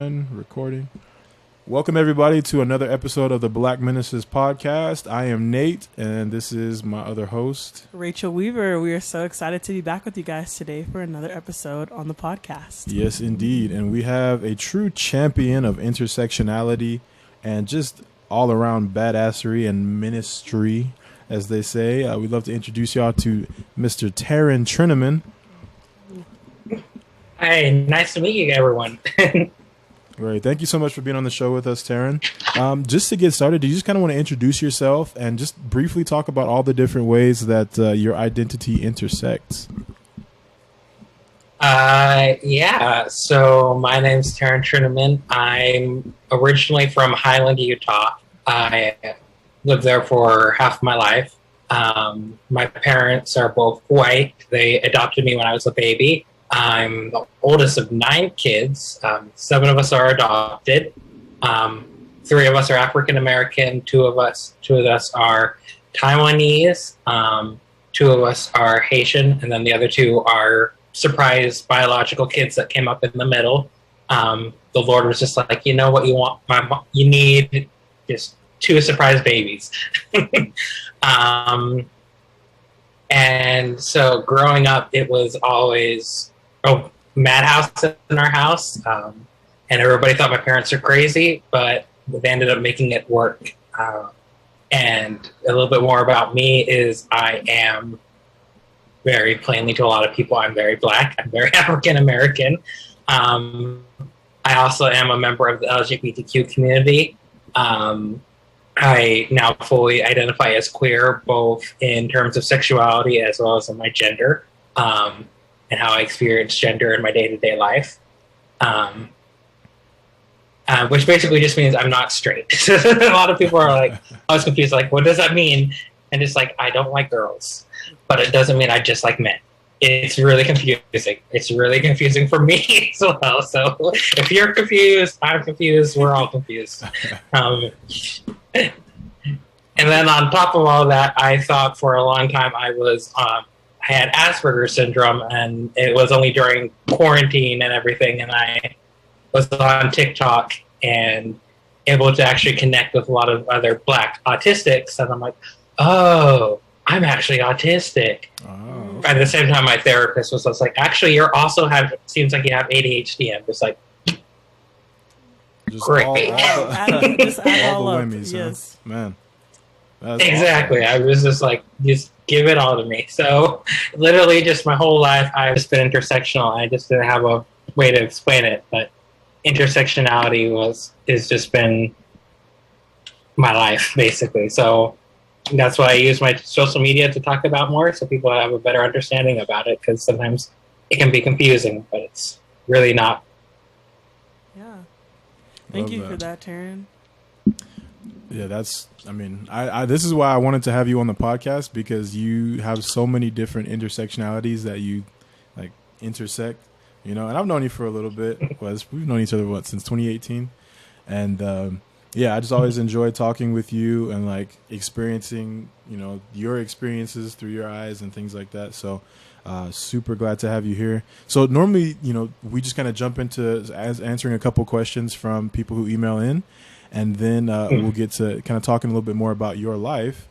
Recording. Welcome everybody to another episode of the Black Menaces podcast. I am Nate, and this is my other host, Rachel Weaver. We are so excited to be back with you guys today for another episode on the podcast. Yes, indeed. And we have a true champion of intersectionality and just all around badassery and ministry, as they say. We'd love to introduce y'all to Mr. Taran Trinnaman. Hi, nice to meet you, everyone. Right. Thank you so much for being on the show with us, Taran. Just to get started, do you just kind of want to introduce yourself and just briefly talk about all the different ways that your identity intersects? Yeah. So my name's Taran Trinnaman. I'm originally from Highland, Utah. I lived there for half my life. My parents are both white. They adopted me when I was a baby. I'm the oldest of 9 kids. 7 of us are adopted. 3 of us are African American. 2 of us are Taiwanese. 2 of us are Haitian, and then the other 2 are surprise biological kids that came up in the middle. The Lord was just like, you know what you want? You need just 2 surprise babies. And so growing up, it was always madhouse in our house, and everybody thought my parents are crazy, but they ended up making it work. And a little bit more about me is I am very plainly to a lot of people, I'm very Black, I'm very African American. I also am a member of the LGBTQ community. I now fully identify as queer, both in terms of sexuality as well as in my gender, and how I experience gender in my day-to-day life. Which basically just means I'm not straight. A lot of people are like, I was confused, like, what does that mean? And it's like, I don't like girls, but it doesn't mean I just like men. It's really confusing. It's really confusing for me as well. So if you're confused, I'm confused, we're all confused. And then on top of all that, I thought for a long time I had Asperger's syndrome, and it was only during quarantine and everything, and I was on TikTok and able to actually connect with a lot of other Black autistics, and I'm like, oh, I'm actually autistic. Oh. At the same time, my therapist was just like, actually, seems like you have ADHD. I'm just like, just great. All the whammies, yes. Huh? Man. Exactly. Awesome. I was just like, just give it all to me. So literally just my whole life, I've just been intersectional. I just didn't have a way to explain it, but intersectionality has just been my life, basically. So that's why I use my social media to talk about more, so people have a better understanding about it, because sometimes it can be confusing, but it's really not. Yeah. Thank you for that, Taran. Yeah, this is why I wanted to have you on the podcast, because you have so many different intersectionalities that you like intersect, and I've known you for a little bit. We've known each other, since 2018? And yeah, I just always enjoy talking with you and like experiencing, your experiences through your eyes and things like that. So super glad to have you here. So normally, we just kind of jump into answering a couple questions from people who email in. And then we'll get to kind of talking a little bit more about your life.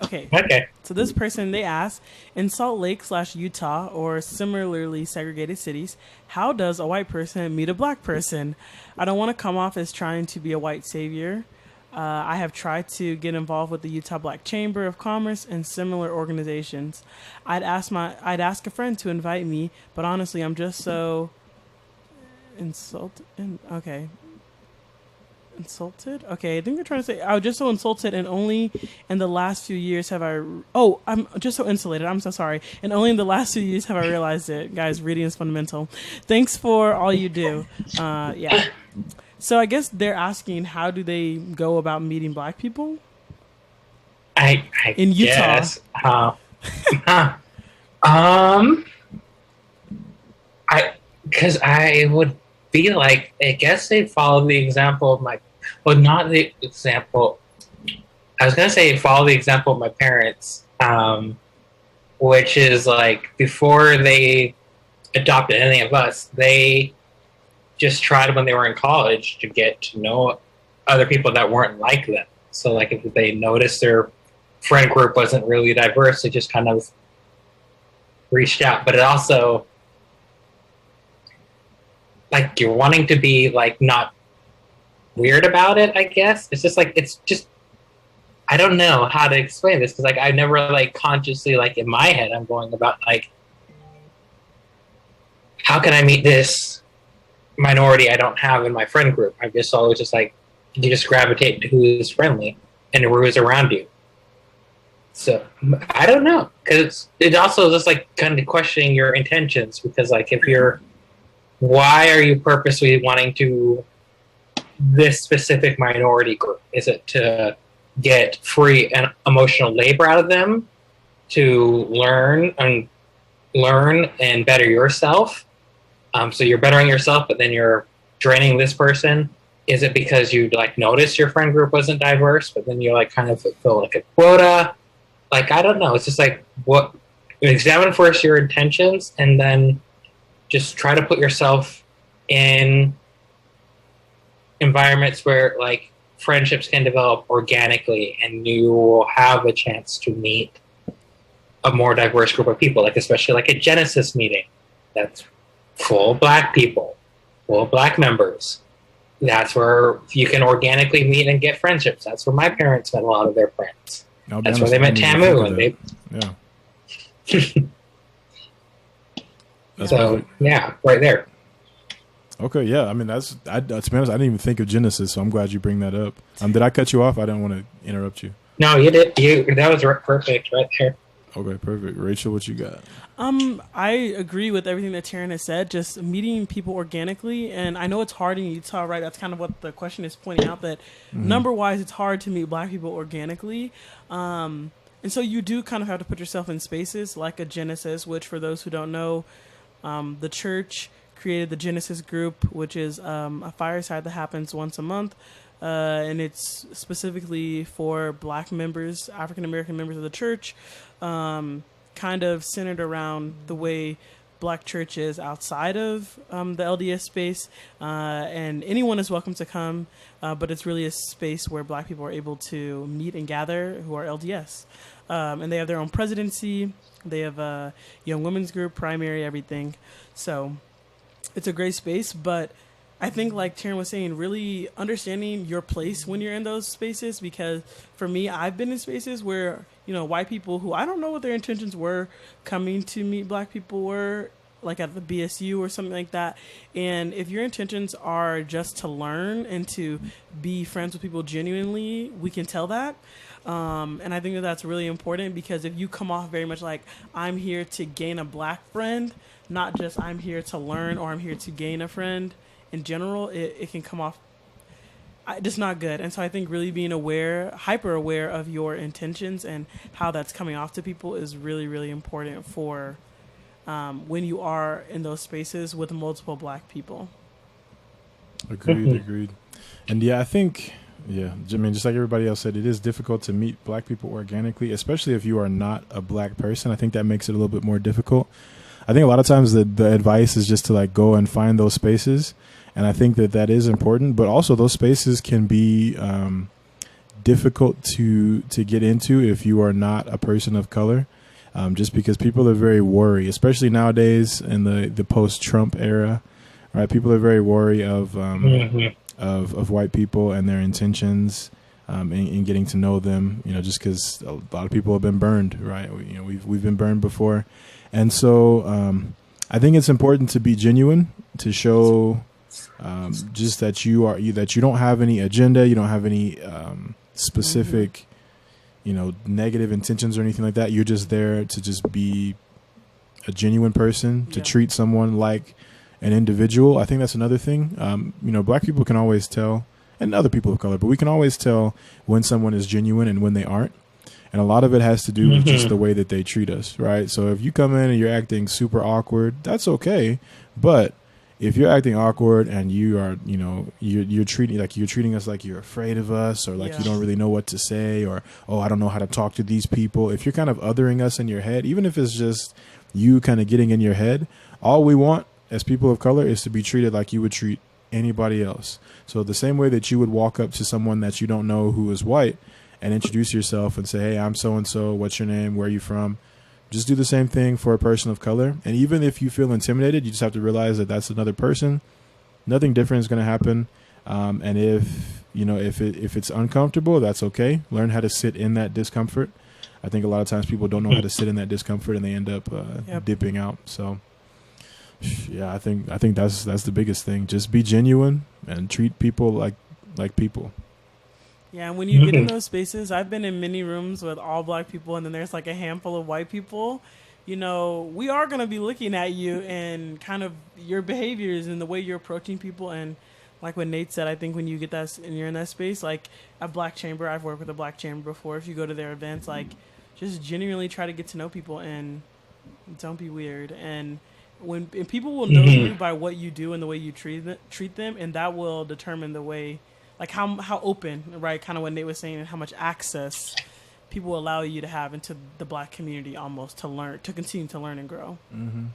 Okay. So this person, they asked, in Salt Lake / Utah or similarly segregated cities, how does a white person meet a Black person? I don't want to come off as trying to be a white savior. I have tried to get involved with the Utah Black Chamber of Commerce and similar organizations. I'd ask a friend to invite me, but honestly, I'm just so insulted. Insulted? Okay, I think they're trying to say, I was just so insulted, and only in the last few years have I'm just so insulated. I'm so sorry. And only in the last few years have I realized it. Guys, reading is fundamental. Thanks for all you do. Yeah. So I guess they're asking, how do they go about meeting Black people? In Utah. Guess, because I would be like, I guess they follow the example of not the example. I was gonna say follow the example of my parents, which is like before they adopted any of us, they just tried when they were in college to get to know other people that weren't like them. So like if they noticed their friend group wasn't really diverse, they just kind of reached out. But it also, like, you're wanting to be like not weird about it, I guess. It's just I don't know how to explain this, because like I never like consciously, like in my head I'm going about like, how can I meet this minority I don't have in my friend group? I'm just always just like, you just gravitate to who is friendly and who is around you. So I don't know, because it also just like kind of questioning your intentions, because like if you're, why are you purposely wanting to this specific minority group? Is it to get free and emotional labor out of them, to learn and better yourself? So you're bettering yourself, but then you're draining this person. Is it because you like noticed your friend group wasn't diverse, but then you like kind of feel like a quota? Like, I don't know. It's just like, what, examine first your intentions, and then just try to put yourself in environments where like friendships can develop organically, and you will have a chance to meet a more diverse group of people, like especially like a Genesis meeting that's full of Black people, full of Black members. That's where you can organically meet and get friendships. That's where my parents met a lot of their friends. That's where they met Tamu, and they so yeah, right there. Okay, yeah. I mean, to be honest, I didn't even think of Genesis, so I'm glad you bring that up. Did I cut you off? I didn't want to interrupt you. No, you did. That was perfect right there. Okay, perfect. Rachel, what you got? I agree with everything that Taran has said. Just meeting people organically, and I know it's hard in Utah, right? That's kind of what the question is pointing out, that number-wise, it's hard to meet Black people organically. And so you do kind of have to put yourself in spaces like a Genesis, which for those who don't know, the church created the Genesis group, which is a fireside that happens once a month. And it's specifically for Black members, African-American members of the church, kind of centered around the way Black church is outside of the LDS space. And anyone is welcome to come, but it's really a space where Black people are able to meet and gather who are LDS. And they have their own presidency. They have a young women's group, primary, everything. So it's a great space, but I think, like Taran was saying, really understanding your place when you're in those spaces, because for me, I've been in spaces where, white people who I don't know what their intentions were coming to meet Black people were, like at the BSU or something like that. And if your intentions are just to learn and to be friends with people genuinely, we can tell that. And I think that that's really important, because if you come off very much like, I'm here to gain a Black friend, not just I'm here to learn or I'm here to gain a friend in general, it can come off just not good. And so I think really being hyper aware of your intentions and how that's coming off to people is really, really important for when you are in those spaces with multiple Black people. Agreed. And yeah, I think, I mean, just like everybody else said, it is difficult to meet Black people organically, especially if you are not a Black person. I think that makes it a little bit more difficult. I think a lot of times the advice is just to like go and find those spaces. And I think that is important, but also those spaces can be difficult to get into if you are not a person of color, just because people are very worried, especially nowadays in the post-Trump era, right? People are very wary of white people and their intentions, in getting to know them, just because a lot of people have been burned, right? We've been burned before. And so I think it's important to be genuine, to show just that you don't have any agenda, you don't have any specific, negative intentions or anything like that. You're just there to just be a genuine person, to treat someone like an individual. I think that's another thing. Black people can always tell, and other people of color, but we can always tell when someone is genuine and when they aren't. And a lot of it has to do with just the way that they treat us, right? So if you come in and you're acting super awkward, that's okay. But if you're acting awkward and you are, you're treating us like you're afraid of us, or like you don't really know what to say, or, oh, I don't know how to talk to these people. If you're kind of othering us in your head, even if it's just you kind of getting in your head, all we want as people of color is to be treated like you would treat anybody else. So the same way that you would walk up to someone that you don't know who is white and introduce yourself and say, hey, I'm so-and-so, what's your name, where are you from? Just do the same thing for a person of color. And even if you feel intimidated, you just have to realize that that's another person. Nothing different is going to happen. And if it's uncomfortable, that's okay. Learn how to sit in that discomfort. I think a lot of times people don't know how to sit in that discomfort and they end up dipping out. So yeah, I think that's the biggest thing. Just be genuine and treat people like people. Yeah, and when you get in those spaces, I've been in many rooms with all black people, and then there's like a handful of white people. You know, we are going to be looking at you and kind of your behaviors and the way you're approaching people. And like what Nate said, I think when you get that and you're in that space, like a black chamber, I've worked with a black chamber before. If you go to their events, like just genuinely try to get to know people and don't be weird. And people will know you by what you do and the way you treat them, and that will determine the way. Like how open, right? Kind of what Nate was saying, and how much access people allow you to have into the black community, almost to continue to learn and grow. Mm-hmm.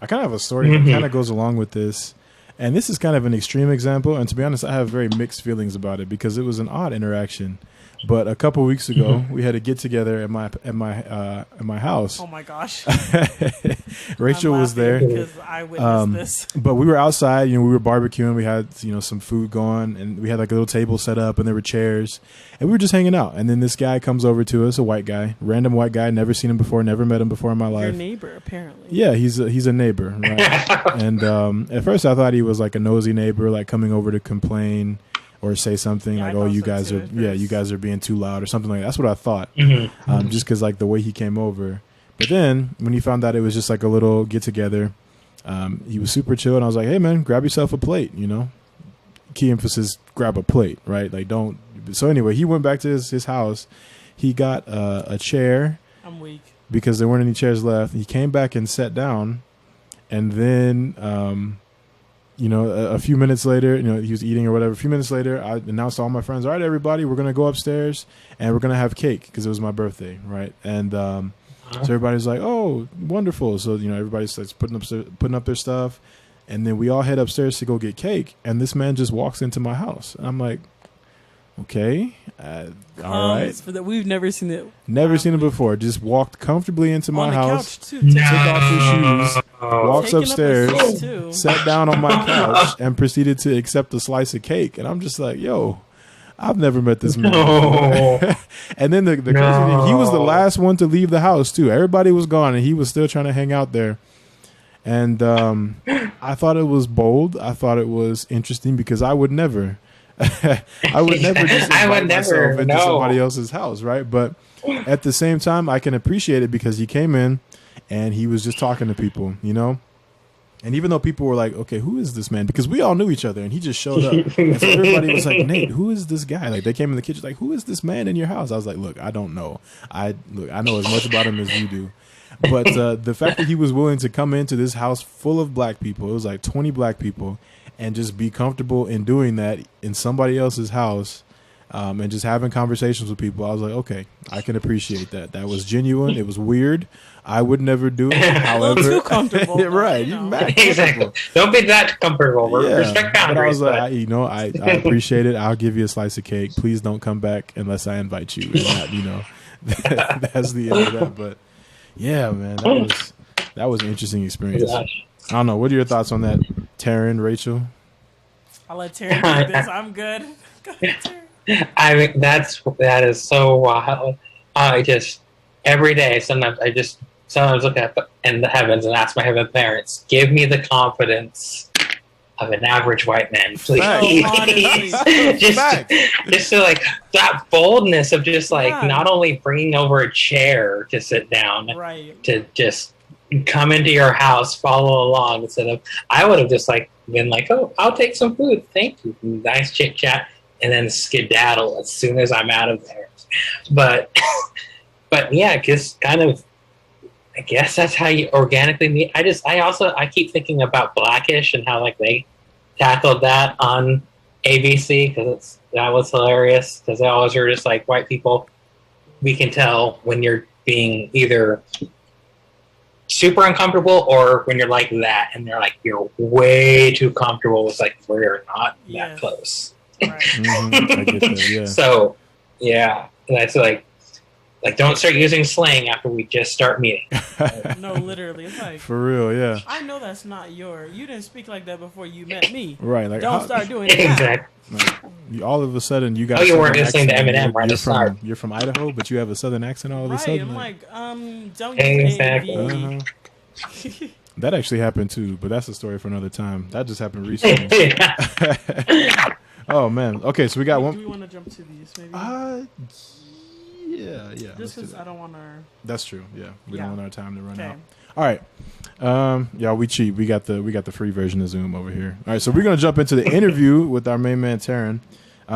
I kind of have a story that kind of goes along with this, and this is kind of an extreme example. And to be honest, I have very mixed feelings about it because it was an odd interaction. But a couple weeks ago, we had a get together at my house. Oh my gosh! Rachel was there because I witnessed this. But we were outside. We were barbecuing. We had some food going, and we had like a little table set up, and there were chairs, and we were just hanging out. And then this guy comes over to us, a white guy, random white guy, never seen him before, never met him before in my life. Your neighbor, apparently. Yeah, he's a neighbor, right? And at first, I thought he was like a nosy neighbor, like coming over to complain. Or say something like, "Oh, you guys are being too loud," or something like that. That's what I thought, just because like the way he came over. But then when he found out it was just like a little get together, he was super chill, and I was like, "Hey, man, grab yourself a plate." Key emphasis: grab a plate, right? Like don't. So anyway, he went back to his house. He got a chair. I'm weak because there weren't any chairs left. He came back and sat down, and then. A few minutes later, he was eating or whatever. A few minutes later, I announced to all my friends, all right, everybody, we're going to go upstairs and we're going to have cake because it was my birthday, right? And so everybody's like, oh, wonderful. So, everybody starts putting up their stuff. And then we all head upstairs to go get cake. And this man just walks into my house. And I'm like, okay, all right. We've never seen it. Never seen it before. Just walked comfortably into my house. Couch too. Took off his shoes, walks upstairs, sat down on my couch, and proceeded to accept a slice of cake. And I'm just like, yo, I've never met this man. No. And then the crazy thing, he was the last one to leave the house too. Everybody was gone, and he was still trying to hang out there. And I thought it was bold. I thought it was interesting because I would never just invite myself into somebody else's house, right? But at the same time, I can appreciate it because he came in and he was just talking to people, And even though people were like, okay, who is this man? Because we all knew each other and he just showed up. And so everybody was like, Nate, who is this guy? Like they came in the kitchen like, who is this man in your house? I was like, look, I don't know. I know as much about him as you do. But the fact that he was willing to come into this house full of black people, it was like 20 black people, and just be comfortable in doing that in somebody else's house and just having conversations with people. I was like, okay, I can appreciate that. That was genuine. It was weird. I would never do it. However, too comfortable. Right. Exactly. Don't be that comfortable. Respect boundaries. But I was like, I appreciate it. I'll give you a slice of cake. Please don't come back unless I invite you. And not, that's the end of that. But yeah, man, that was an interesting experience. I don't know. What are your thoughts on that, Taran, Rachel? I'll let Taran do this. I'm good. Go ahead, Taran. I mean, that is so wild. I just every day, sometimes look up in the heavens and ask my heavenly parents, give me the confidence of an average white man, please. just to like that boldness of just like not only bringing over a chair to sit down, right, to just come into your house, follow along instead of I would have just like been like, oh, I'll take some food, thank you, nice chit chat, and then skedaddle as soon as I'm out of there. But yeah, just kind of. I guess that's how you organically meet. I keep thinking about Blackish and how like they tackled that on ABC because that was hilarious because they always are just like white people. We can tell when you're being either super uncomfortable, or when you're like that and they're like you're way too comfortable with like we're not that close. Right. I get that, yeah. So yeah, that's like don't start using slang after we just start meeting. No, literally, it's like for real, yeah. I know that's not you didn't speak like that before you met me. Right, like don't start doing it. Exactly. Like, all of a sudden you got. Oh, you weren't listening to Eminem right at the start. You're from Idaho, but you have a southern accent all of a sudden. I'm like, don't exactly. Uh-huh. That actually happened too, but that's a story for another time. That just happened recently. Oh man. Okay, so we got one. Do we want to jump to these? Maybe. Yeah. Just because I don't want our. That's true. Yeah, we don't want our time to run okay. out. All right. Yeah, we cheat. We got the free version of Zoom over here. All right, so we're gonna jump into the interview with our main man Taran.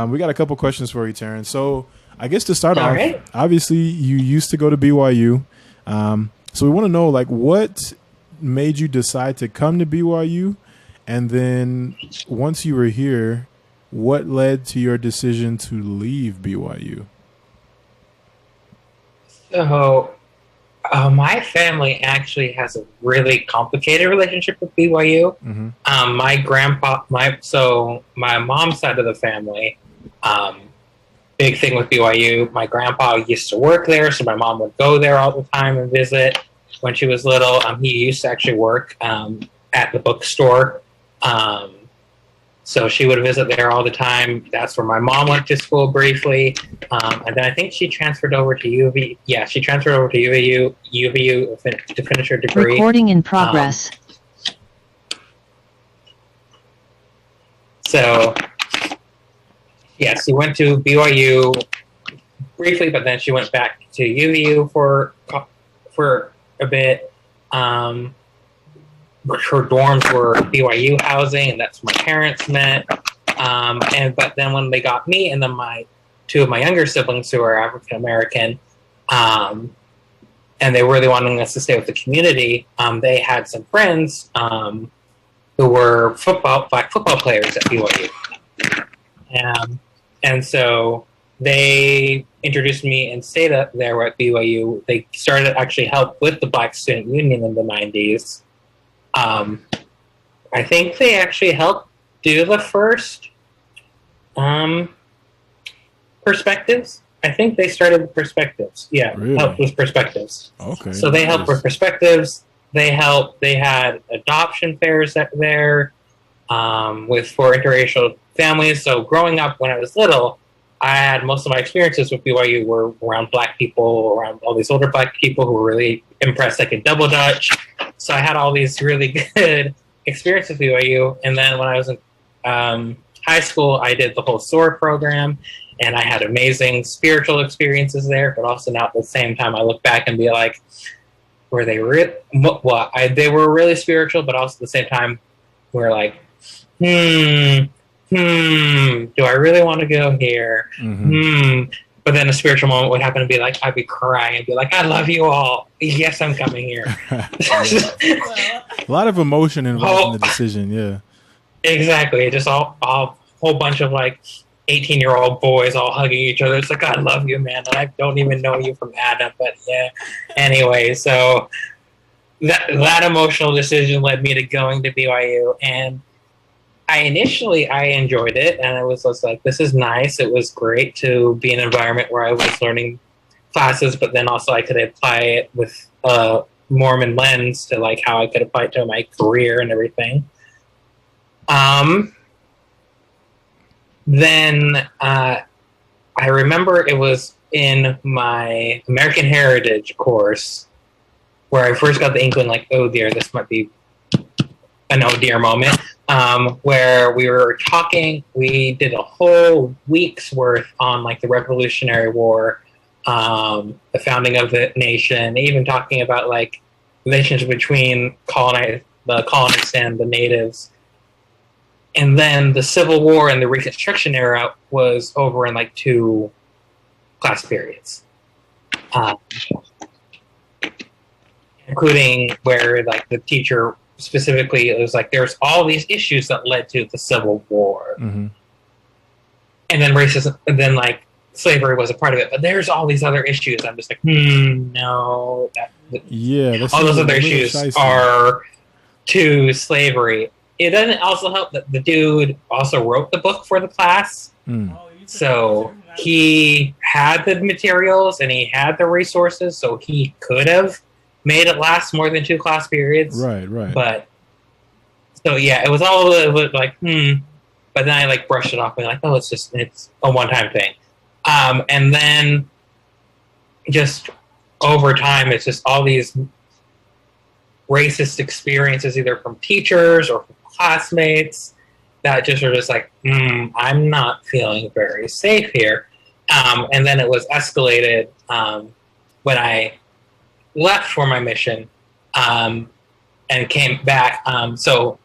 We got a couple questions for you, Taran. So I guess to start off, obviously you used to go to BYU. So we want to know like what made you decide to come to BYU, and then once you were here, what led to your decision to leave BYU? So, my family actually has a really complicated relationship with BYU. Mm-hmm. My mom's side of the family, big thing with BYU. My grandpa used to work there, so my mom would go there all the time and visit. When she was little, he used to actually work at the bookstore. So she would visit there all the time. That's where my mom went to school briefly. And then I think she transferred over to UVU. Yeah, she transferred over to UVU to finish her degree. Recording in progress. So, yes, she went to BYU briefly, but then she went back to UVU for a bit. Her dorms were BYU housing, and that's where my parents met. But then when they got me, and then two of my younger siblings who are African American, and they really wanted us to stay with the community, they had some friends who were black football players at BYU, and so they introduced me and stayed up there at BYU. They started to actually help with the Black Student Union in the 90s. I think they actually helped do the first perspectives. I think they started with perspectives. Yeah, really? Helped with perspectives. Okay. So they helped with perspectives. They had adoption fairs there for interracial families. So growing up when I was little, I had most of my experiences with BYU were around black people, around all these older black people who were really impressed I could double dutch. So I had all these really good experiences with BYU. And then when I was in high school, I did the whole SOAR program, and I had amazing spiritual experiences there. But also now at the same time, I look back and be like, were they they were really spiritual, but also at the same time, we're like, do I really want to go here? Mm-hmm. But then a spiritual moment would happen to be like, I'd be crying and be like, I love you all. Yes, I'm coming here. A lot of emotion involved in the decision, yeah. Exactly. Just a whole bunch of like 18-year-old boys all hugging each other. It's like, I love you, man. And I don't even know you from Adam, but yeah. Anyway, so that emotional decision led me to going to BYU, and I enjoyed it, and I was just like, this is nice. It was great to be in an environment where I was learning classes, but then also I could apply it with a Mormon lens to like how I could apply it to my career and everything. Then I remember it was in my American Heritage course where I first got the inkling, like, oh dear, this might be an oh dear moment. Where we were talking, we did a whole week's worth on like the Revolutionary War, the founding of the nation, even talking about like relations between the colonists and the natives. And then the Civil War and the Reconstruction era was over in like 2 class periods, including where like the teacher specifically, it was like there's all these issues that led to the Civil War, mm-hmm. and then racism, and then like slavery was a part of it, but there's all these other issues. I'm just like, no. All those other issues are to slavery. It doesn't also help that the dude also wrote the book for the class. So he had the materials and he had the resources, so he could have made it last more than 2 class periods. Right. But so yeah, it was all like, but then I like brushed it off and like, oh, it's a one-time thing. And then just over time, it's just all these racist experiences, either from teachers or from classmates, that just are just like, I'm not feeling very safe here. And then it was escalated when I left for my mission and came back. So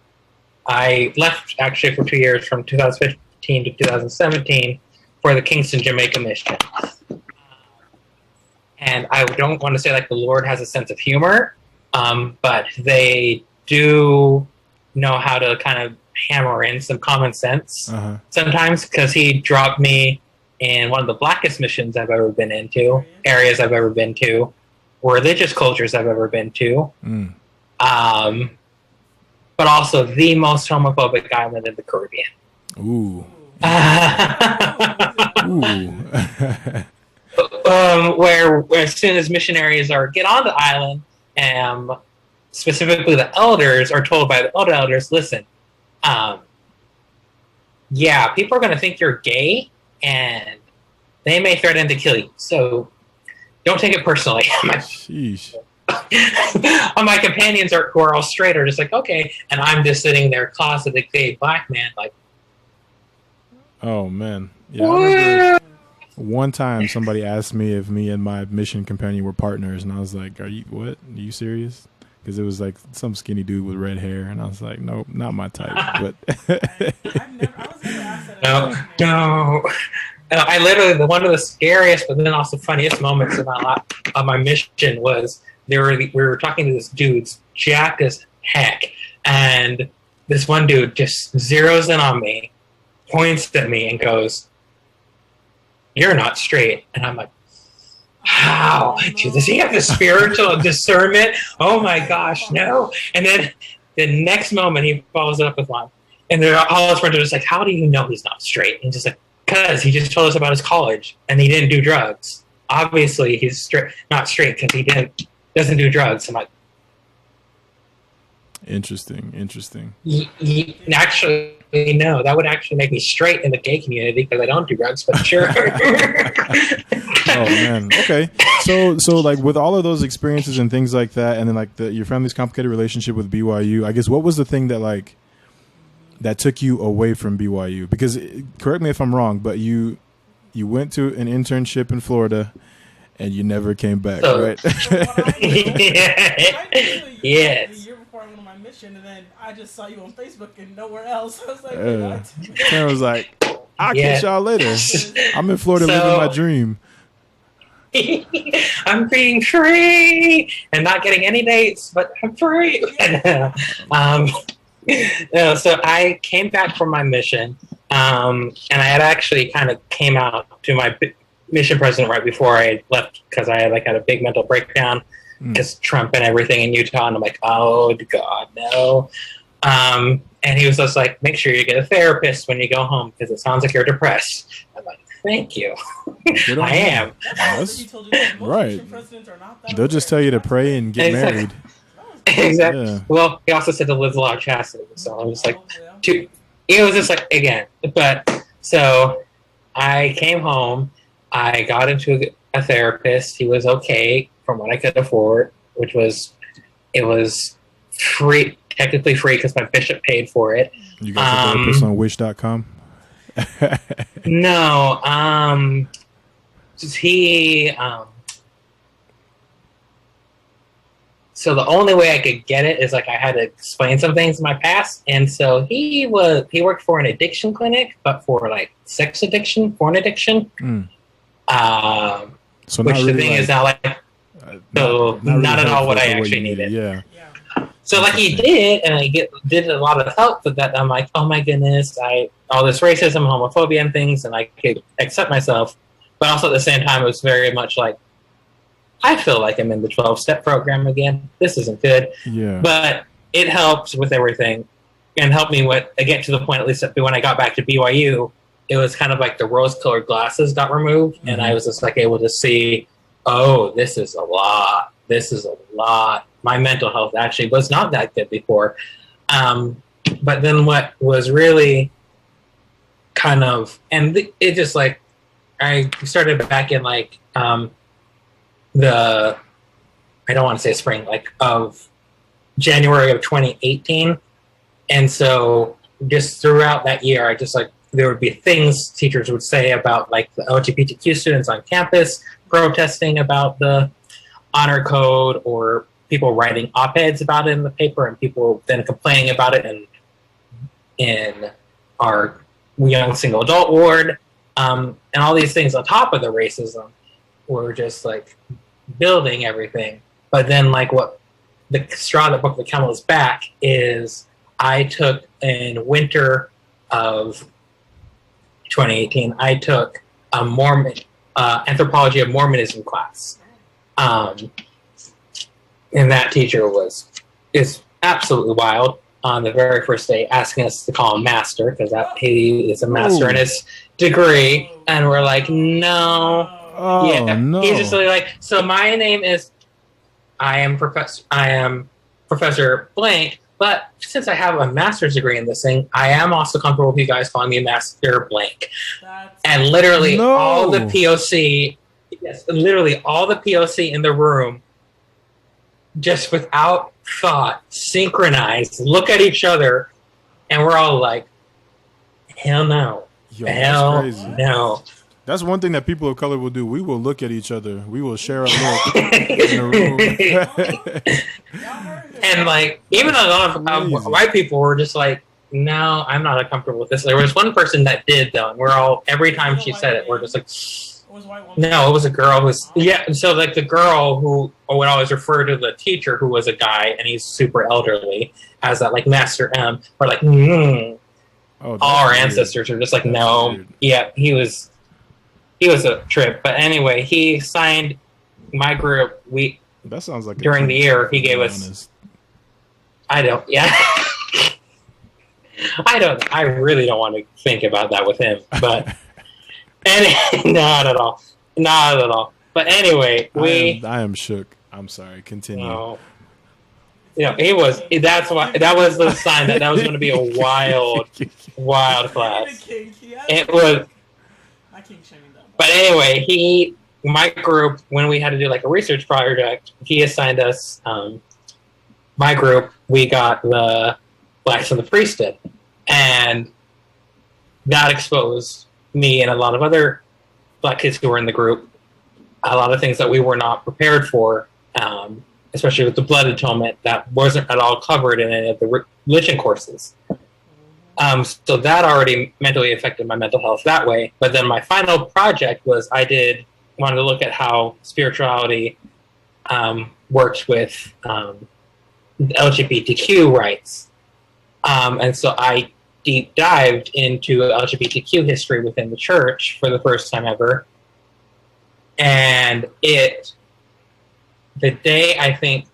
I left actually for 2 years, from 2015 to 2017, for the Kingston Jamaica Mission. And I don't want to say like the Lord has a sense of humor, but they do know how to kind of hammer in some common sense sometimes, because he dropped me in one of the blackest missions I've ever been into, areas I've ever been to, religious cultures I've ever been to, but also the most homophobic island in the Caribbean. Ooh. Where as soon as missionaries get on the island, specifically the elders are told by the older elders, listen, people are going to think you're gay, and they may threaten to kill you. So don't take it personally. Sheesh. My companions who are all straight are just like, okay, and I'm just sitting there, closeted gay black man, like, oh man, yeah. I remember one time somebody asked me if me and my mission companion were partners, and I was like, "Are you serious?" Because it was like some skinny dude with red hair, and I was like, "Nope, not my type." But no. I literally, one of the scariest, but then also funniest moments of my mission was we were talking to this dude's jacked as heck, and this one dude just zeroes in on me, points at me, and goes, "You're not straight." And I'm like, how? Does he have the spiritual discernment? Oh my gosh, no. And then the next moment he follows it up with one. And all his friends are just like, how do you know he's not straight? And just like, because he just told us about his college and he didn't do drugs. Obviously he's not straight because he doesn't do drugs. I'm like, interesting. Actually, no, that would actually make me straight in the gay community because I don't do drugs, but sure. Oh man. Okay. So like with all of those experiences and things like that, and then like your family's complicated relationship with BYU, I guess what was the thing that took you away from BYU? Because correct me if I'm wrong, but you went to an internship in Florida and you never came back, right? Yes. Mission, and then I just saw you on Facebook and nowhere else. I was like, what? Taran was like, I'll catch y'all later. I'm in Florida living my dream. I'm being free and not getting any dates, but I'm free. So I came back from my mission, and I had actually kind of came out to my mission president right before I left because I had a big mental breakdown because Trump and everything in Utah, and I'm like, oh God, no. And he was just like, make sure you get a therapist when you go home because it sounds like you're depressed. I'm like, thank you. I am. Right. They'll just tell you to pray and get married. Exactly. Yeah. Well, he also said to live a lot of chastity. So I was like, it was just like, again. But so I came home. I got into a therapist. He was okay from what I could afford, it was free, technically free because my bishop paid for it. You got the therapist on Wish.com? No, he. So the only way I could get it is I had to explain some things in my past, and so he worked for an addiction clinic, but for sex addiction, porn addiction. So which really the thing is not not at all what I actually needed. Yeah. So he did, and I did a lot of help with that. I'm like, oh my goodness, all this racism, homophobia, and things, and I could accept myself. but also at the same time, it was very much like, I feel like I'm in the 12-step program again. This isn't good. Yeah. But it helped with everything and helped me get to the point, at least when I got back to BYU, it was kind of like the rose-colored glasses got removed, and I was just like able to see, oh, this is a lot. This is a lot. My mental health actually was not that good before. But then what was really kind of, and it just like, I started back in like I don't want to say spring, like of January of 2018. And so just throughout that year, I just like, there would be things teachers would say about like the LGBTQ students on campus protesting about the honor code, or people writing op-eds about it in the paper, and people then complaining about it in our young single adult ward, and all these things on top of the racism were just like building everything. But then like what the straw that broke the camel's back is I took in winter of 2018, I took a Mormon anthropology of Mormonism class, and that teacher is absolutely wild. On the very first day, asking us to call him master because he is a master in his degree, and we're like, no, no. He's just really like, so my name is, I am Professor Blank. But since I have a master's degree in this thing, I am also comfortable with you guys calling me Master Blank. And literally all the POC, literally all the POC in the room, just without thought, synchronized, look at each other, and we're all like, hell no. Hell no. That's one thing that people of color will do. We will look at each other. We will share a look in a room. And like, even a lot of white people were just like, no, I'm not comfortable with this. There was one person that did though, and we're all, every time she said it, we're just like, no, it was a girl who's, so like the girl who would always refer to the teacher who was a guy, and he's super elderly, as that like Master M, or like, all our ancestors are just like, no, he was a trip. But anyway, he signed my group. That sounds like during the year he gave us. I really don't want to think about that with him, but not at all. But anyway, I am shook. I'm sorry. Continue. He was. That was the sign that was going to be a wild class. It was. But anyway, my group, when we had to do like a research project, he assigned us, my group, we got the Blacks in the Priesthood. And that exposed me and a lot of other Black kids who were in the group, a lot of things that we were not prepared for, especially with the blood atonement that wasn't at all covered in any of the religion courses. So that already mentally affected my mental health that way. But then my final project was wanted to look at how spirituality works with LGBTQ rights. And so I deep dived into LGBTQ history within the church for the first time ever. And the day I think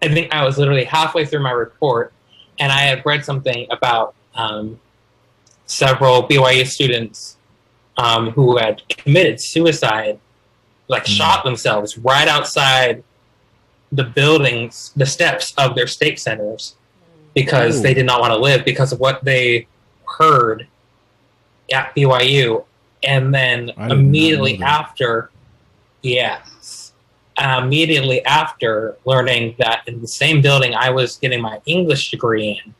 I was literally halfway through my report, and I had read something about several BYU students who had committed suicide, like shot themselves right outside the buildings, the steps of their state centers, because they did not want to live because of what they heard at BYU. And then immediately after learning that in the same building I was getting my English degree in,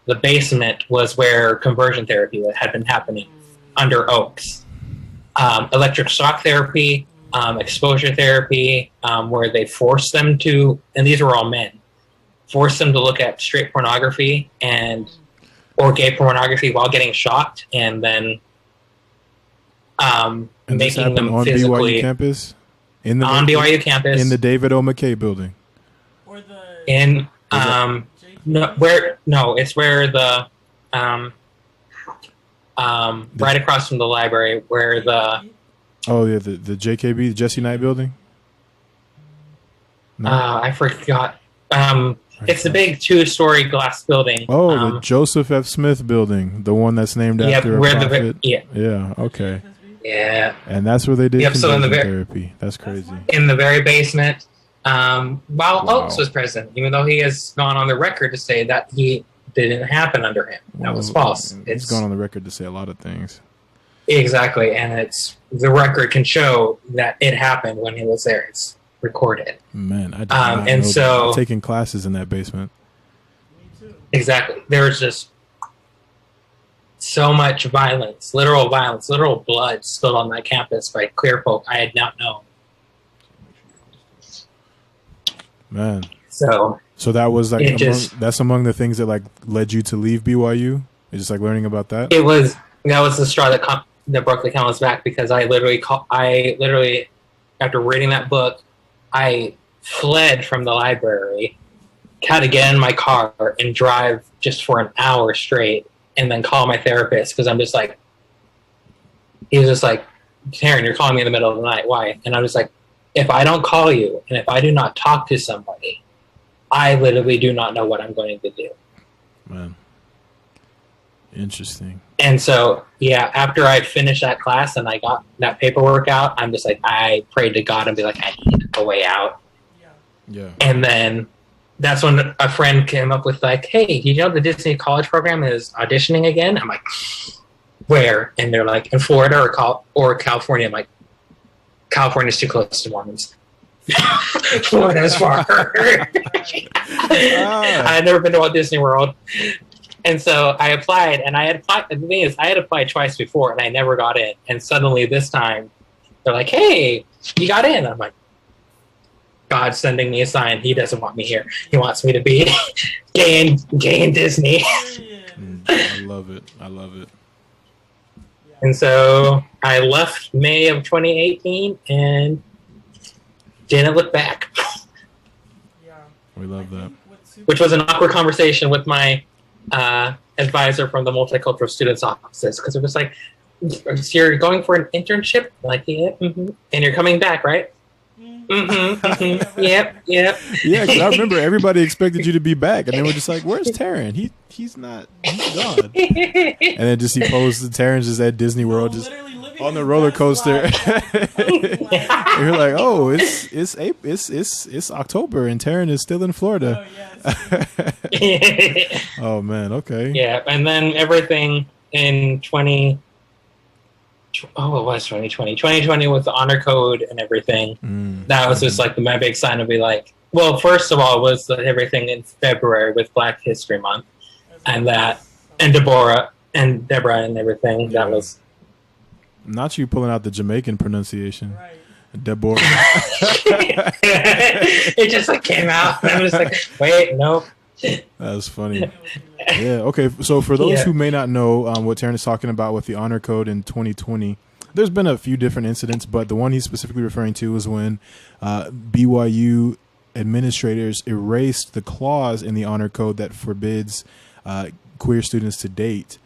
the basement was where conversion therapy had been happening under Oaks. Electric shock therapy, exposure therapy, where they forced them to, and these were all men, forced them to look at straight pornography or gay pornography while getting shocked, and then making them on physically BYU campus. On BYU campus, in the David O. McKay building. Or the it's where the right across from the library, where the Oh yeah, the JKB, the Jesse Knight building. No? I forgot. It's the big 2-story glass building. Oh, the Joseph F. Smith building, the one that's named after a prophet. Yeah. Okay. Yeah. And that's where they did conversion so therapy. That's crazy. In the very basement, while Oaks was president, even though he has gone on the record to say that he didn't happen under him. That was false. It's gone on the record to say a lot of things. Exactly, and the record can show that it happened when he was there. It's recorded. Man, I did not know that. I'm taking classes in that basement. Exactly. There was just so much violence, literal blood spilled on that campus by queer folk I had not known. Man. So that was like that's among the things that like led you to leave BYU? It's just like learning about that? That was the straw that broke the camel's back, because I literally after reading that book, I fled from the library, had to get in my car and drive just for an hour straight, and then call my therapist, because I'm just like, he was just like, Taran, you're calling me in the middle of the night. Why? And I'm just like, if I don't call you and if I do not talk to somebody, I literally do not know what I'm going to do. Man. Interesting. And so, yeah, after I finished that class and I got that paperwork out, I'm just like, I prayed to God and be like, I need a way out. Yeah. And then that's when a friend came up with like, hey, you know the Disney College program is auditioning again? I'm like, where? And they're like, in Florida or California. I'm like, California's too close to Mormons. Florida's far. I had never been to Walt Disney World. And so I applied, and the thing is, I had applied twice before, and I never got in. And suddenly this time, they're like, hey, you got in. I'm like, God's sending me a sign. He doesn't want me here. He wants me to be gay in Disney. I love it. And so I left May of 2018 and didn't look back. We love that. Which was an awkward conversation with my advisor from the multicultural students offices, because it was like, so you're going for an internship? Like, yeah, and you're coming back, right? Yep. Yeah, because I remember everybody expected you to be back, and they were just like, "Where's Taran? He's not. He's gone." And then he posted Taran's just at Disney World, just on the roller coaster. You're like, "Oh, it's October, and Taran is still in Florida." Oh man, okay. Yeah, and then everything in 2020 with the honor code and everything. That was just like my big sign to be like, well, first of all was everything in February with Black History Month, and Deborah and everything. That was not you pulling out the Jamaican pronunciation. Right. Deborah. It just like came out, and I was like, wait, nope. That was funny. Yeah. Okay. So for those who may not know what Taran is talking about with the honor code in 2020, there's been a few different incidents, but the one he's specifically referring to is when BYU administrators erased the clause in the honor code that forbids queer students to date.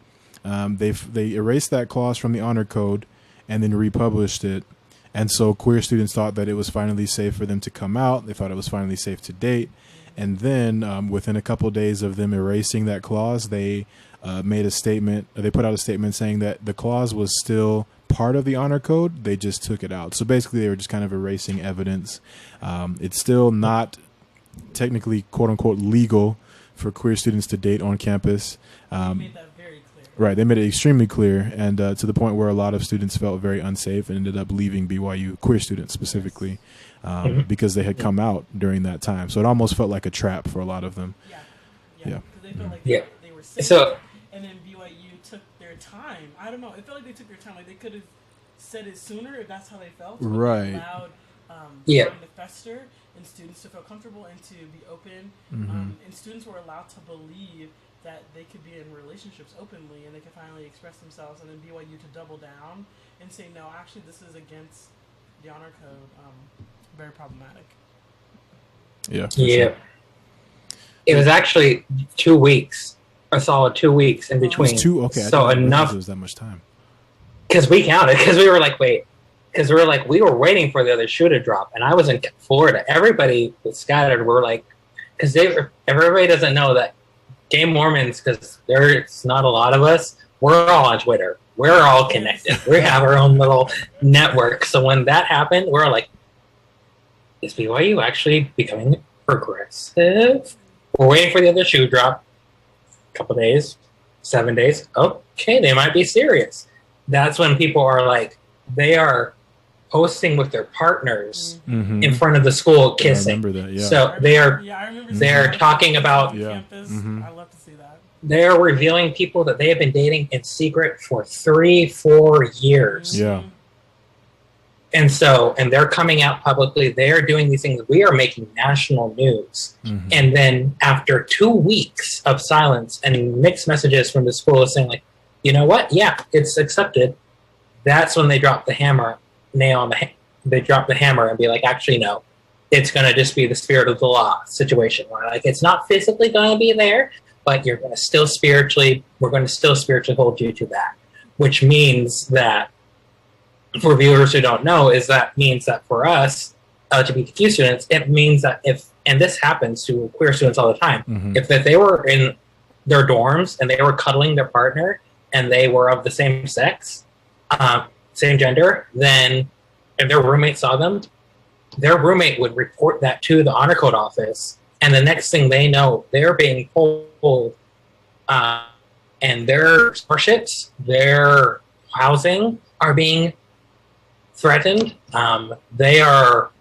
They erased that clause from the honor code and then republished it. And so queer students thought that it was finally safe for them to come out. They thought it was finally safe to date. And then within a couple of days of them erasing that clause, they made a statement. They put out a statement saying that the clause was still part of the honor code. They just took it out. So basically, they were just kind of erasing evidence. It's still not technically, quote unquote, legal for queer students to date on campus. They made that very clear. Right. They made it extremely clear, and to the point where a lot of students felt very unsafe and ended up leaving BYU, queer students specifically. Because they had come out during that time. So it almost felt like a trap for a lot of them. Yeah. They felt like they were safe, and then BYU took their time. I don't know. It felt like they took their time. Like they could have said it sooner if that's how they felt. Right. They allowed time to fester and students to feel comfortable and to be open. And students were allowed to believe that they could be in relationships openly and they could finally express themselves. And then BYU to double down and say, no, actually this is against the honor code. Very problematic. Yeah. Sure. It was actually 2 weeks, a solid 2 weeks in between. It was 2. Okay. So enough. There was that much time. Because we counted. Because we were like, wait, because we were waiting for the other shoe to drop, and I was in Florida. Everybody was scattered. We're like, because everybody doesn't know that gay Mormons, because there's not a lot of us. We're all on Twitter. We're all connected. We have our own little network. So when that happened, we're like, is BYU actually becoming progressive? We're waiting for the other shoe drop. A couple days, 7 days. Okay, they might be serious. That's when people are like, they are posting with their partners in front of the school kissing. I remember that, yeah. So they're talking about campus. I love to see that. They're revealing people that they have been dating in secret for 3-4 years. Yeah. And they're coming out publicly. They're doing these things. We are making national news. And then after 2 weeks of silence and mixed messages from the school saying like, you know what? Yeah, it's accepted. That's when they drop the hammer, they drop the hammer and be like, actually, no, it's going to just be the spirit of the law situation where like, it's not physically going to be there, but we're going to still spiritually hold you to that, which means that for viewers who don't know, means that for us LGBTQ students, it means that and this happens to queer students all the time, if they were in their dorms and they were cuddling their partner and they were of the same sex, same gender, then if their roommate saw them, their roommate would report that to the honor code office, and the next thing they know, they're being pulled, and their scholarships, their housing are being threatened.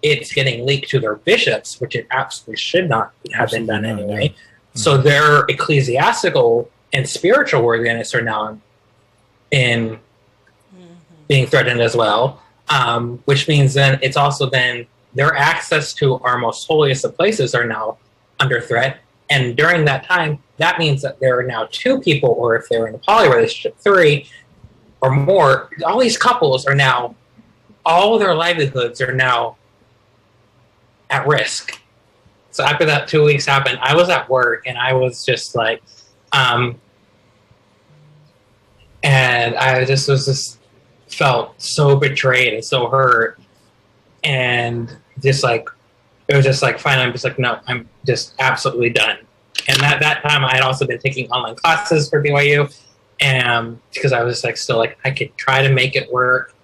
It's getting leaked to their bishops, which it absolutely should not have been done anyway. So their ecclesiastical and spiritual worthiness are now in being threatened as well, which means then it's also then their access to our most holiest of places are now under threat. And during that time, that means that there are now 2 people, or if they're in a poly relationship, 3 or more, all these couples are now, all their livelihoods are now at risk. So after that 2 weeks happened, I was at work and I was just like, and I just felt so betrayed and so hurt, and just like, it was just like, finally, I'm just like, no, I'm just absolutely done. And at that time, I had also been taking online classes for BYU, and because I was just like, still like, I could try to make it work,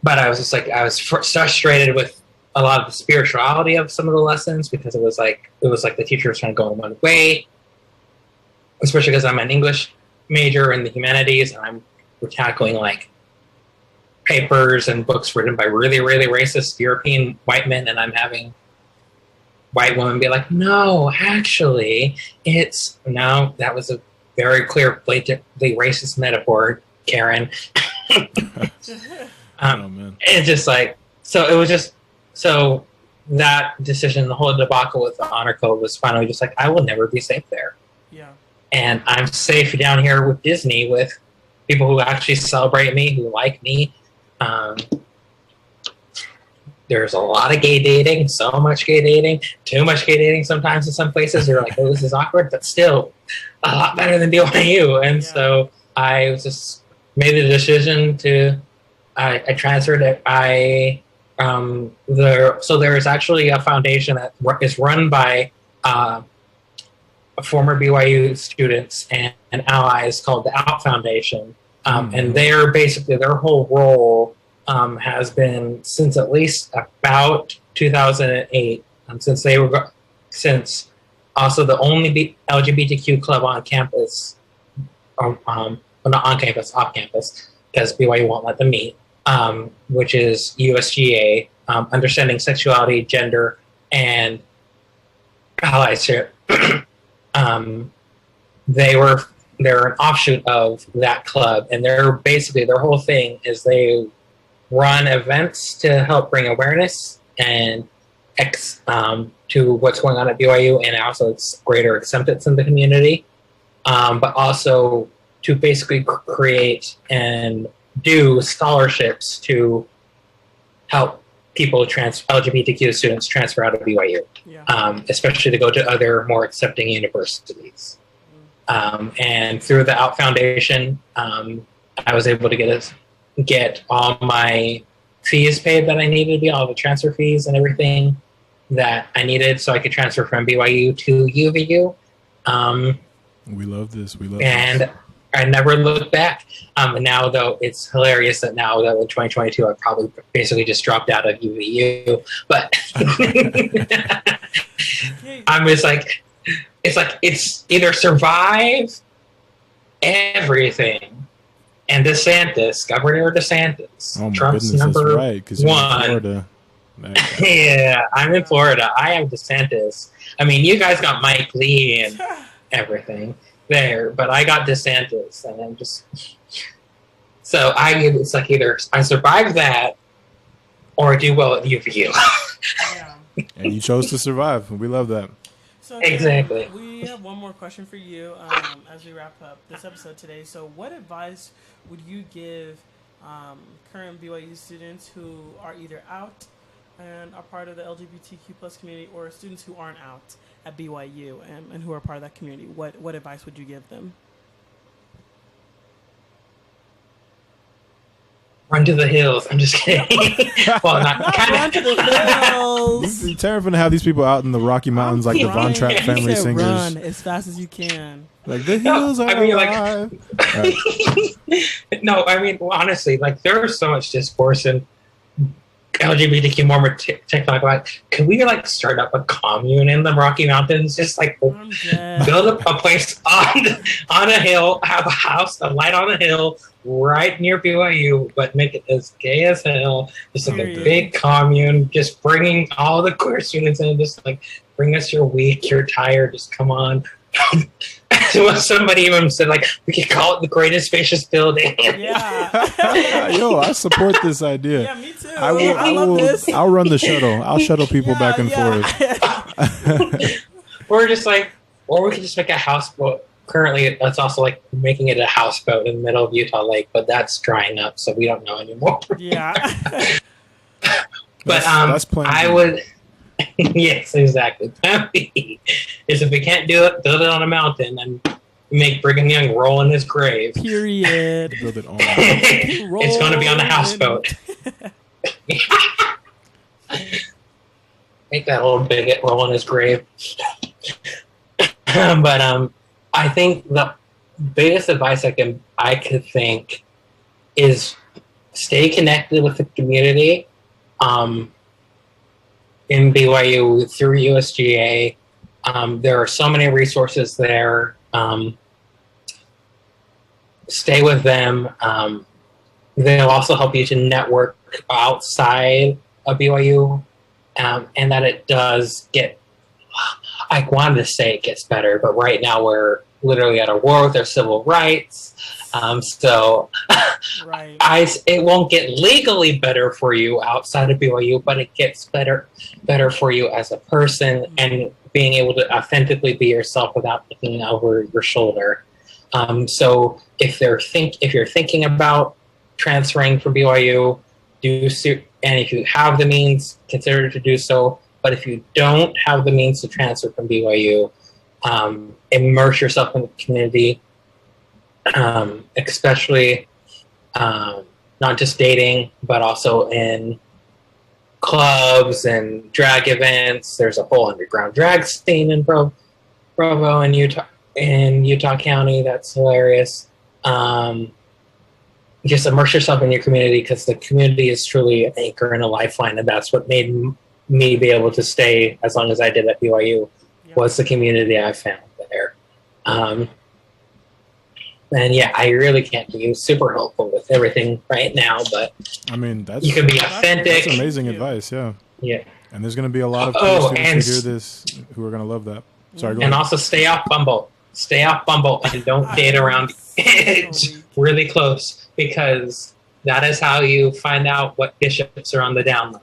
but I was just like, I was frustrated with a lot of the spirituality of some of the lessons, because it was like the teacher was trying to go in one way, especially because I'm an English major in the humanities, and we're tackling like papers and books written by really, really racist European white men, and I'm having white women be like, no, actually, that was a very clear, blatantly racist metaphor, Karen. It's just like, so it was just, so that decision, the whole debacle with the honor code was finally just like, I will never be safe there. Yeah. And I'm safe down here with Disney, with people who actually celebrate me, who like me. There's a lot of gay dating, so much gay dating, too much gay dating sometimes in some places. You're like, oh, this is awkward, but still a lot better than BYU. And so I just made the decision I transferred it. So there's actually a foundation that is run by former BYU students and allies called the Out Foundation. And they're basically, their whole role has been since at least about 2008, since also the only LGBTQ club on campus, well, not on campus, off campus, because BYU won't let them meet, which is USGA, Understanding Sexuality, Gender, and Allyship. They're an offshoot of that club, and they're basically, their whole thing is they run events to help bring awareness and to what's going on at BYU, and also it's greater acceptance in the community, but also to basically create and do scholarships to help people, LGBTQ students, transfer out of BYU, especially to go to other more accepting universities. And through the Out Foundation, I was able to get get all my fees paid that I needed to be, all the transfer fees and everything that I needed so I could transfer from BYU to UVU. We love this. And I never looked back. Now, though, it's hilarious that now that in 2022, I probably basically just dropped out of UVU. But I'm just like, it's either survive everything and DeSantis, Governor DeSantis, oh my Trump's goodness, number that's right, 'cause you're in one. Florida. Yeah, I'm in Florida. I have DeSantis. I mean, you guys got Mike Lee and everything there, but I got DeSantis, and I'm just so it's like either I survive that or I do well at UVU. Yeah. And you chose to survive. We love that. So exactly. We have one more question for you as we wrap up this episode today. So, what advice would you give current BYU students who are either out and are part of the LGBTQ plus community, or students who aren't out at BYU and who are part of that community? What advice would you give them? Run to the hills. I'm just kidding. Well, not kind run to the hills. Terrifying to have these people out in the Rocky Mountains like the Von Trapp family said singers. Run as fast as you can. Like the hills are alive. Right. No, I mean, honestly, like there's so much discourse in LGBTQ more TikTok. Like, can we like start up a commune in the Rocky Mountains? Just like build up a place on a hill, have a house, a light on a hill right near BYU, but make it as gay as hell. Just like a big commune, just bringing all the queer students in. Just like bring us your week, you're tired, just come on. Somebody even said like we could call it the greatest spacious building. Yeah. Yo, I support this idea. Yeah, me too. I love this. I'll run the shuttle. I'll shuttle people back and forth. Or just like, or we could just make a houseboat. Currently, that's also like making it a houseboat in the middle of Utah Lake, but that's drying up, so we don't know anymore. Yeah. But that's I would. Yes, exactly. Is if we can't do it, build it on a mountain and make Brigham Young roll in his grave. Period. Build it on. It's going to be on the houseboat. Make that little bigot roll in his grave. But I think the biggest advice I could think is stay connected with the community. In BYU through USGA. There are so many resources there. Stay with them. They'll also help you to network outside of BYU, and that it does get, I wanted to say it gets better, but right now we're literally at a war with our civil rights. So right. It won't get legally better for you outside of BYU, but it gets better for you as a person and being able to authentically be yourself without looking over your shoulder. So if you're thinking about transferring from BYU, and if you have the means, consider to do so. But if you don't have the means to transfer from BYU, immerse yourself in the community. Especially not just dating, but also in clubs and drag events. There's a whole underground drag scene in Provo in Utah County. That's hilarious. Just immerse yourself in your community because the community is truly an anchor and a lifeline, and that's what made me be able to stay as long as I did at BYU. Was the community I found there. And yeah, I really can't be super helpful with everything right now, but I mean, you can be authentic. That's amazing advice, yeah. Yeah. And there's going to be a lot of students who hear this who are going to love that. Sorry, go ahead. Also stay off Bumble. Stay off Bumble and don't date around it's really close, because that is how you find out what bishops are on the download.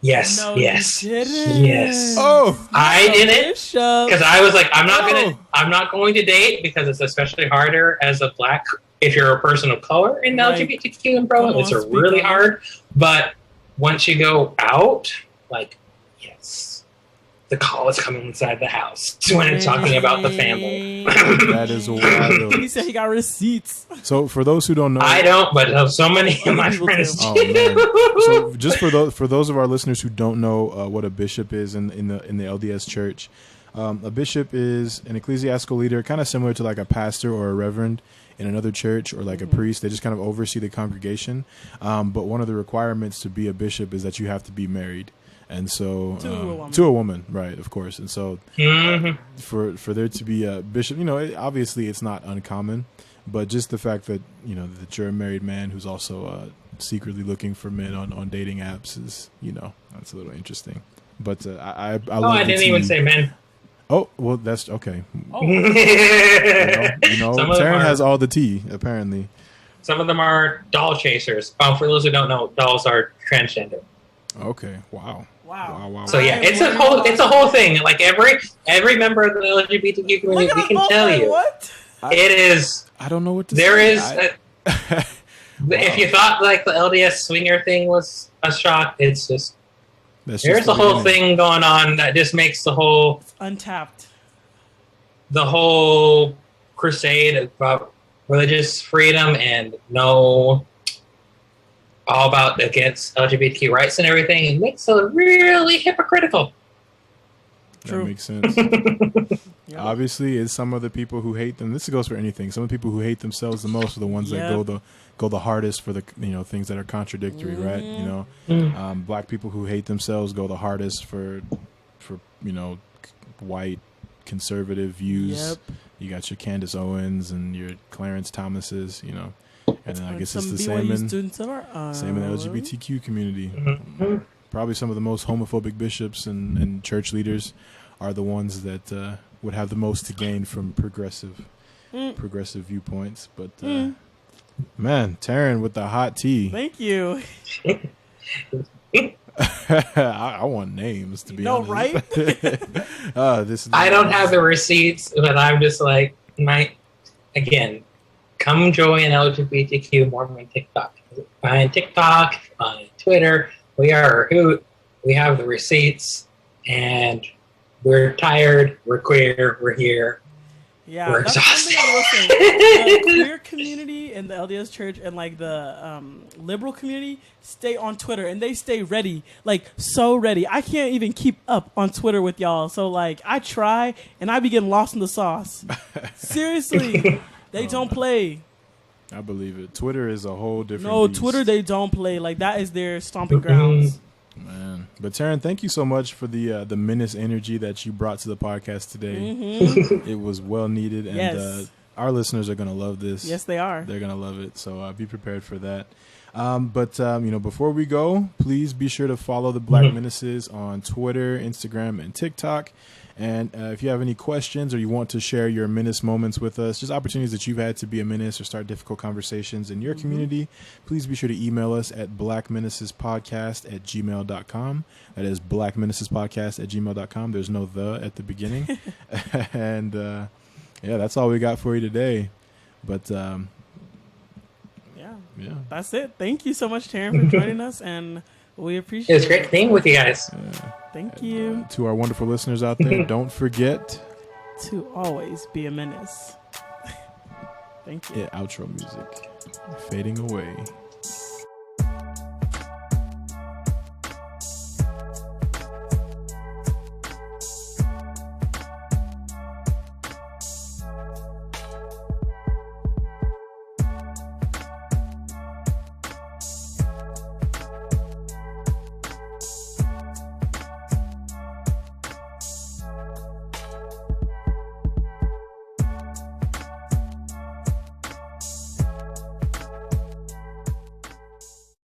Yes, no, yes, you didn't. yes. Oh, I didn't, because I was like, I'm not going to date, because it's especially harder as a black. If you're a person of color in LGBTQ and Provo, it's really hard. But once you go out, like, yes, the call is coming inside the house when it's talking about the family. That is wild. He said he got receipts. So for those who don't know, I don't, but so many of my friends do. Oh, man. So just for those of our listeners who don't know what a bishop is in the LDS Church, a bishop is an ecclesiastical leader, kind of similar to like a pastor or a reverend in another church, or like a priest. They just kind of oversee the congregation. But one of the requirements to be a bishop is that you have to be married. And so to a woman, right, of course. And so for there to be a bishop, obviously it's not uncommon, but just the fact that, that you're a married man who's also secretly looking for men on dating apps is, that's a little interesting. But I I didn't even say men. Oh, well, that's okay. Oh. Taran has all the tea, apparently. Some of them are doll chasers. For those who don't know, dolls are transgender. Okay. Wow. So yeah, it's a whole thing. Like every member of the LGBTQ community, we can tell you, it is. I don't know what to say. Wow. If you thought like the LDS swinger thing was a shock, it's just. There's a whole thing going on that just makes the whole untapped. The whole crusade about religious freedom and all about against LGBTQ rights and everything. It makes it really hypocritical. That makes sense. Obviously, it's some of the people who hate them. This goes for anything. Some of the people who hate themselves the most are the ones that go the hardest for the things that are contradictory, right? Black people who hate themselves go the hardest for white conservative views. Yep. You got your Candace Owens and your Clarence Thomases, and then I guess it's the same in the LGBTQ community. Mm-hmm. Probably some of the most homophobic bishops and church leaders are the ones that would have the most to gain from progressive viewpoints. But man, Taran with the hot tea. Thank you. I want names, to be honest. Right? I don't have the receipts, but I'm just like, come join LGBTQ Mormon TikTok. On TikTok, on Twitter, we are a hoot. We have the receipts, and we're tired. We're queer. We're here. Yeah, we're exhausted. The queer community and the LDS Church and like the liberal community stay on Twitter, and they stay ready, like so ready. I can't even keep up on Twitter with y'all. So like I try, and I be getting lost in the sauce. Seriously, they don't play. I believe it. Twitter is a whole different beast. Twitter they don't play. Like that is their stomping grounds. Man. But Taran, thank you so much for the menace energy that you brought to the podcast today. Mm-hmm. It was well needed, and our listeners are going to love this. Yes, they are. They're going to love it. So be prepared for that. But before we go, please be sure to follow the Black Menaces on Twitter, Instagram, and TikTok. And if you have any questions or you want to share your menace moments with us, just opportunities that you've had to be a menace or start difficult conversations in your community, please be sure to email us at blackmenacespodcast@gmail.com. That is blackmenacespodcast@gmail.com. There's no "the" at the beginning. And that's all we got for you today. But yeah, that's it. Thank you so much, Taran, for joining us, and we appreciate it. It's great being with you guys. Thank you. To our wonderful listeners out there, don't forget to always be a menace. Thank you. Yeah, outro music fading away.